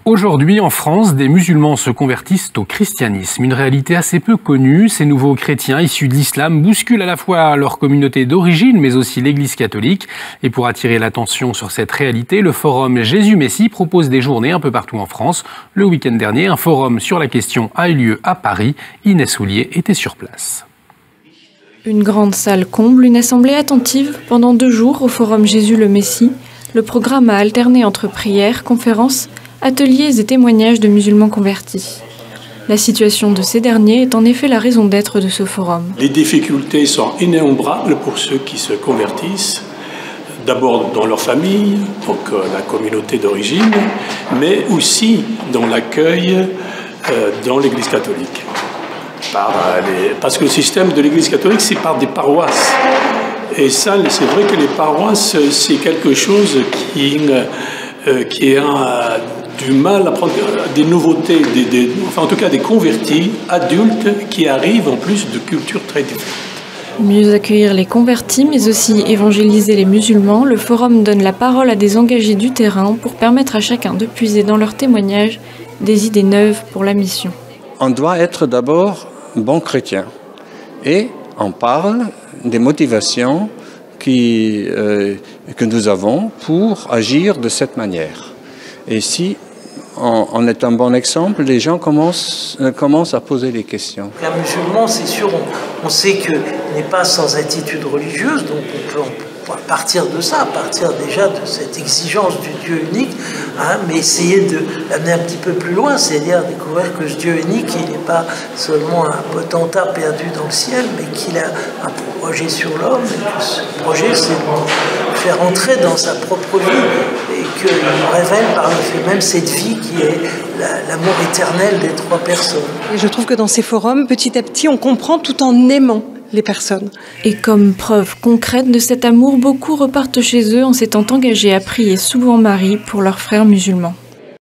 Aujourd'hui, en France, des musulmans se convertissent au christianisme. Une réalité assez peu connue. Ces nouveaux chrétiens issus de l'islam bousculent à la fois leur communauté d'origine, mais aussi l'Église catholique. Et pour attirer l'attention sur cette réalité, le forum Jésus-Messie propose des journées un peu partout en France. Le week-end dernier, un forum sur la question a eu lieu à Paris. Inès Soulier était sur place. Une grande salle comble, une assemblée attentive pendant 2 jours au forum Jésus le Messie. Le programme a alterné entre prières, conférences, ateliers et témoignages de musulmans convertis. La situation de ces derniers est en effet la raison d'être de ce forum. Les difficultés sont innombrables pour ceux qui se convertissent, d'abord dans leur famille, donc la communauté d'origine, mais aussi dans l'accueil dans l'Église catholique. Parce que le système de l'Église catholique, c'est par des paroisses. Et ça, c'est vrai que les paroisses, c'est quelque chose qui a du mal à prendre des nouveautés, enfin en tout cas des convertis adultes qui arrivent en plus de cultures très différentes. Mieux accueillir les convertis, mais aussi évangéliser les musulmans, le forum donne la parole à des engagés du terrain pour permettre à chacun de puiser dans leur témoignage des idées neuves pour la mission. On doit être d'abord bon chrétien et on parle des motivations que nous avons pour agir de cette manière. Et si on est un bon exemple, les gens commencent à poser des questions. Un musulman, c'est sûr, on sait qu'il n'est pas sans attitude religieuse, donc on peut partir de ça, partir déjà de cette exigence du Dieu unique, mais essayer de l'amener un petit peu plus loin, c'est-à-dire découvrir que ce Dieu unique, il n'est pas seulement un potentat perdu dans le ciel, mais qu'il a un projet sur l'homme, et que ce projet, c'est de faire entrer dans sa propre vie, et qu'il nous révèle par le fait même cette vie qui est l'amour éternel des 3 personnes. Et je trouve que dans ces forums, petit à petit, on comprend tout en aimant les personnes. Et comme preuve concrète de cet amour, beaucoup repartent chez eux en s'étant engagés à prier souvent Marie pour leurs frères musulmans.